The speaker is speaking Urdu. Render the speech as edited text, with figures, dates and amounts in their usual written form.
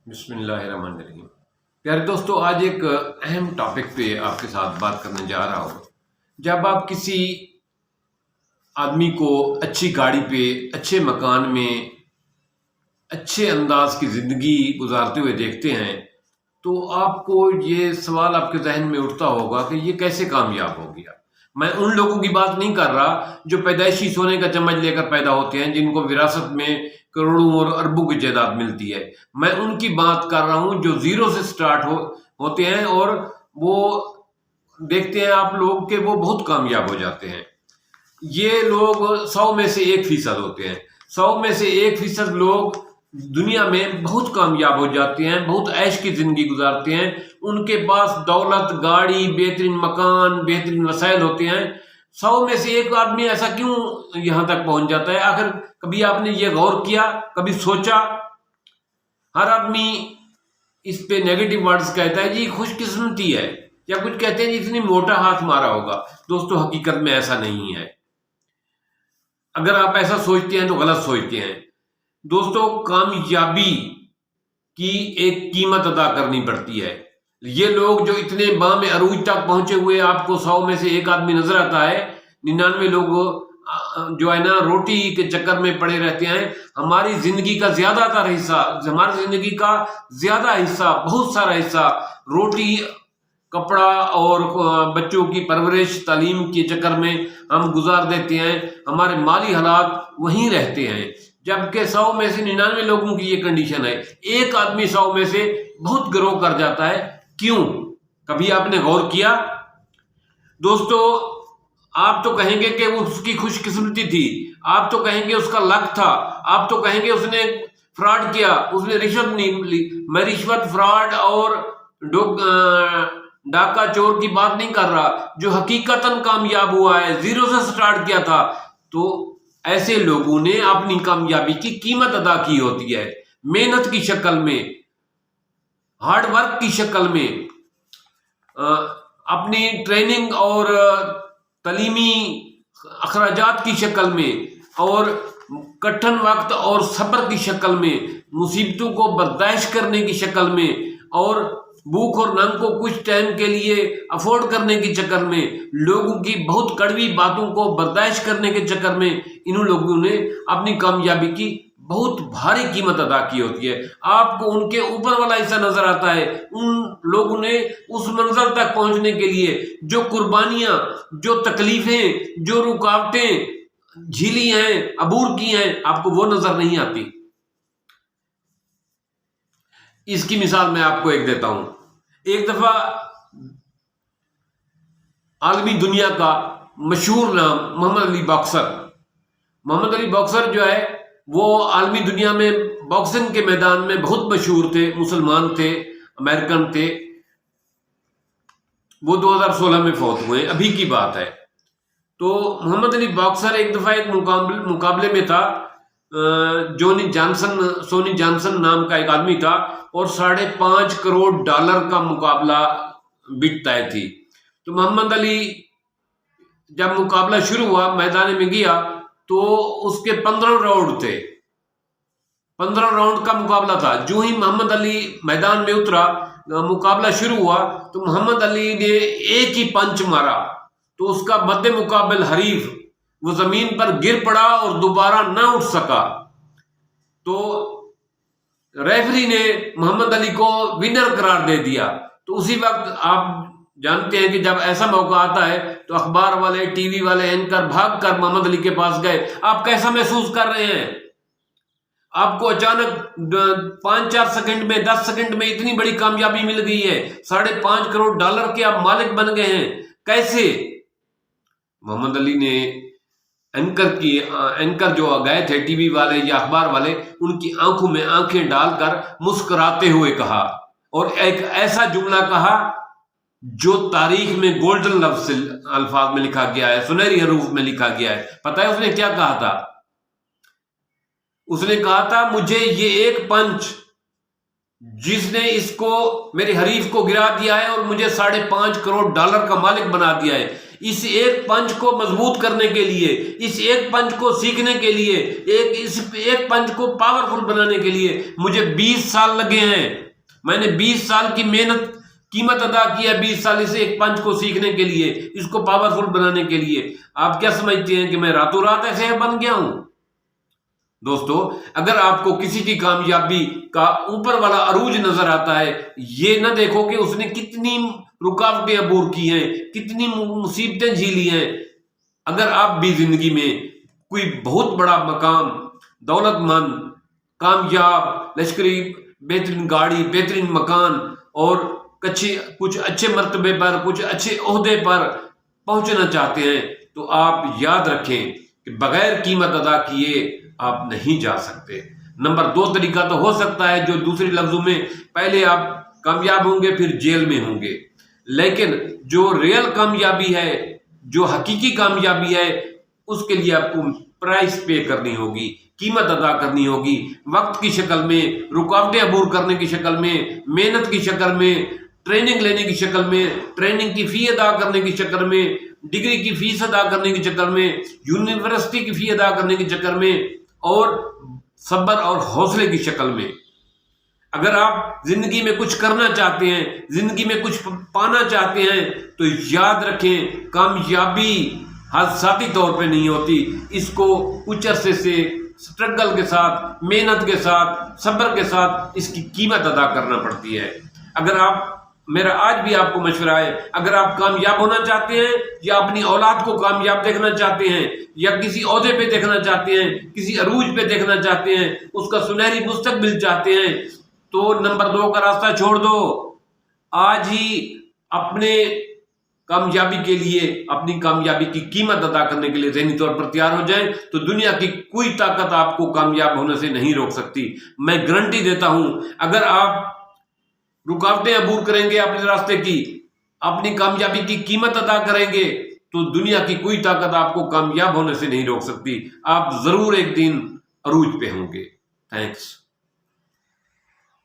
بسم اللہ الرحمن الرحیم۔ پیارے دوستو، آج ایک اہم ٹاپک پہ آپ کے ساتھ بات کرنے جا رہا ہوں۔ جب آپ کسی آدمی کو اچھی گاڑی پہ، اچھے مکان میں، اچھے انداز کی زندگی گزارتے ہوئے دیکھتے ہیں تو آپ کو یہ سوال آپ کے ذہن میں اٹھتا ہوگا کہ یہ کیسے کامیاب ہو گیا۔ میں ان لوگوں کی بات نہیں کر رہا جو پیدائشی سونے کا چمچ لے کر پیدا ہوتے ہیں، جن کو وراثت میں کروڑوں اور اربوں کی جائیداد ملتی ہے۔ میں ان کی بات کر رہا ہوں جو زیرو سے سٹارٹ ہوتے ہیں اور وہ دیکھتے ہیں آپ لوگ کہ وہ بہت کامیاب ہو جاتے ہیں۔ یہ لوگ 100 میں سے 1% ہوتے ہیں۔ 100 میں سے 1% لوگ دنیا میں بہت کامیاب ہو جاتے ہیں، بہت عیش کی زندگی گزارتے ہیں، ان کے پاس دولت، گاڑی، بہترین مکان، بہترین وسائل ہوتے ہیں۔ 100 میں سے ایک آدمی ایسا کیوں یہاں تک پہنچ جاتا ہے؟ آخر کبھی آپ نے یہ غور کیا، کبھی سوچا؟ ہر آدمی اس پہ نیگیٹو ورڈز کہتا ہے، جی خوش قسمتی ہے، یا کچھ کہتے ہیں جی اتنی موٹا ہاتھ مارا ہوگا۔ دوستو، حقیقت میں ایسا نہیں ہے۔ اگر آپ ایسا سوچتے ہیں تو غلط سوچتے ہیں۔ دوستو، کامیابی کی ایک قیمت ادا کرنی پڑتی ہے۔ یہ لوگ جو اتنے بام عروج تک پہنچے ہوئے آپ کو 100 میں سے ایک آدمی نظر آتا ہے، 99 لوگ جو ہے نا روٹی کے چکر میں پڑے رہتے ہیں۔ ہماری زندگی کا زیادہ تر حصہ، ہماری زندگی کا زیادہ حصہ، بہت سارا حصہ روٹی، کپڑا اور بچوں کی پرورش، تعلیم کے چکر میں ہم گزار دیتے ہیں۔ ہمارے مالی حالات وہیں رہتے ہیں، جبکہ 100 میں سے 99 لوگوں کی یہ کنڈیشن ہے۔ ایک آدمی 100 میں سے بہت گرو کر جاتا ہے۔ کیوں؟ کبھی آپ نے غور کیا؟ دوستو، آپ تو کہیں گے کہ وہ اس کی خوش قسمتی تھی، آپ تو کہیں گے اس کا لک تھا، آپ تو کہیں گے اس نے فراڈ کیا، اس نے رشوت نہیں لی۔ میں رشوت، فراڈ اور ڈاکہ چور کی بات نہیں کر رہا۔ جو حقیقتاً کامیاب ہوا ہے، زیرو سے سٹارٹ کیا تھا، تو ایسے لوگوں نے اپنی کامیابی کی قیمت ادا کی ہوتی ہے، محنت کی شکل میں، ہارڈ ورک کی شکل میں، اپنی ٹریننگ اور تعلیمی اخراجات کی شکل میں، اور کٹھن وقت اور صبر کی شکل میں، مصیبتوں کو برداشت کرنے کی شکل میں، اور بھوک اور ننگ کو کچھ ٹائم کے لیے افورڈ کرنے کے چکر میں، لوگوں کی بہت کڑوی باتوں کو برداشت کرنے کے چکر میں، انہوں لوگوں نے اپنی کامیابی کی بہت بھاری قیمت ادا کی ہوتی ہے۔ آپ کو ان کے اوپر والا حصہ نظر آتا ہے۔ ان لوگوں نے اس منزل تک پہنچنے کے لیے جو قربانیاں، جو تکلیفیں، جو رکاوٹیں جھیلی ہیں، عبور کی ہیں، آپ کو وہ نظر نہیں آتی۔ اس کی مثال میں آپ کو ایک دیتا ہوں۔ ایک دفعہ عالمی دنیا کا مشہور نام محمد علی باکسر جو ہے، وہ عالمی دنیا میں باکسنگ کے میدان میں بہت مشہور تھے، مسلمان تھے، امریکن تھے۔ وہ 2016 میں فوت ہوئے، ابھی کی بات ہے۔ تو محمد علی باکسر ایک دفعہ ایک مقابلے میں تھا، سونی جانسن نام کا ایک آدمی تھا، اور $5.5 کروڑ کا مقابلہ بٹ طے تھی۔ تو محمد علی جب مقابلہ شروع ہوا، میدان میں گیا تو اس کے 15 راؤنڈ تھے، 15 راؤنڈ کا مقابلہ تھا۔ جو ہی محمد علی میدان میں اترا، مقابلہ شروع ہوا، تو محمد علی نے ایک ہی پنچ مارا تو اس کا مد مقابل حریف وہ زمین پر گر پڑا اور دوبارہ نہ اٹھ سکا۔ تو ریفری نے محمد علی کو ونر قرار دے دیا۔ تو اسی وقت آپ جانتے ہیں کہ جب ایسا موقع آتا ہے تو اخبار والے، ٹی وی والے اینکر بھاگ کر محمد علی کے پاس گئے۔ آپ کیسا محسوس کر رہے ہیں؟ آپ کو اچانک 5-4 سیکنڈ میں، 10 سیکنڈ میں اتنی بڑی کامیابی مل گئی ہے، $5.5 کروڑ کے آپ مالک بن گئے ہیں۔ کیسے؟ محمد علی نے اینکر جو گئے تھے، ٹی وی والے یا اخبار والے، ان کی آنکھوں میں آنکھیں ڈال کر مسکراتے ہوئے کہا، اور ایک ایسا جملہ کہا جو تاریخ میں گولڈن الفاظ میں لکھا گیا ہے، سنہری حروف میں لکھا گیا ہے۔ پتہ ہے اس نے کیا کہا تھا؟ اس نے کہا تھا، مجھے یہ ایک پنچ جس نے اس کو، میرے حریف کو گرا دیا ہے اور مجھے $5.5 کروڑ کا مالک بنا دیا ہے، اس ایک پنچ کو مضبوط کرنے کے لیے، اس ایک پنچ کو سیکھنے کے لیے، اس ایک پنچ کو پاورفل بنانے کے لیے مجھے 20 سال لگے ہیں۔ میں نے 20 سال کی محنت قیمت ادا کیا، 20 سال اس ایک پنچ کو سیکھنے کے لیے، اس کو پاورفل بنانے کے لیے۔ آپ کیا سمجھتے ہیں کہ میں راتوں رات ایسے بن گیا ہوں؟ دوستو، اگر آپ کو کسی کی کامیابی کا اوپر والا عروج نظر آتا ہے، یہ نہ دیکھو کہ اس نے کتنی رکاوٹیں عبور کی ہیں، کتنی مصیبتیں جھیلی ہیں۔ اگر آپ بھی زندگی میں کوئی بہت بڑا مقام، دولت مند، کامیاب، لشکری، بہترین گاڑی، بہترین مکان اور کچھ اچھے مرتبے پر، کچھ اچھے عہدے پر پہنچنا چاہتے ہیں، تو آپ یاد رکھیں کہ بغیر قیمت ادا کیے آپ نہیں جا سکتے۔ نمبر 2 طریقہ تو ہو سکتا ہے، جو دوسرے لفظوں میں پہلے آپ کامیاب ہوں گے پھر جیل میں ہوں گے، لیکن جو ریئل کامیابی ہے، جو حقیقی کامیابی ہے، اس کے لیے آپ کو پرائس پے کرنی ہوگی، قیمت ادا کرنی ہوگی، وقت کی شکل میں، رکاوٹیں عبور کرنے کی شکل میں، محنت کی شکل میں، ٹریننگ لینے کی شکل میں، ٹریننگ کی فی ادا کرنے کی شکل میں، ڈگری کی فیس ادا کرنے کی چکر میں، یونیورسٹی کی فی ادا کرنے کی چکر میں، اور صبر اور حوصلے کی شکل میں۔ اگر آپ زندگی میں کچھ کرنا چاہتے ہیں، زندگی میں کچھ پانا چاہتے ہیں، تو یاد رکھیں کامیابی حادثاتی طور پہ نہیں ہوتی، اس کو کچھ عرصے سے سٹرگل کے ساتھ، محنت کے ساتھ، صبر کے ساتھ اس کی قیمت ادا کرنا پڑتی ہے۔ اگر آپ، میرا آج بھی آپ کو مشورہ ہے، اگر آپ کامیاب ہونا چاہتے ہیں یا اپنی اولاد کو کامیاب دیکھنا چاہتے ہیں، یا کسی عہدے پہ دیکھنا چاہتے ہیں، کسی عروج پہ دیکھنا چاہتے ہیں، اس کا سنہری مستقبل چاہتے ہیں، تو نمبر 2 کا راستہ چھوڑ دو۔ آج ہی اپنے کامیابی کے لیے، اپنی کامیابی کی قیمت ادا کرنے کے لیے ذہنی طور پر تیار ہو جائیں، تو دنیا کی کوئی طاقت آپ کو کامیاب ہونے سے نہیں روک سکتی۔ میں گارنٹی دیتا ہوں، اگر آپ رکاوٹیں عبور کریں گے اپنے راستے کی، اپنی کامیابی کی قیمت ادا کریں گے، تو دنیا کی کوئی طاقت آپ کو کامیاب ہونے سے نہیں روک سکتی۔ آپ ضرور ایک دن عروج پہ ہوں گے۔ تھینکس۔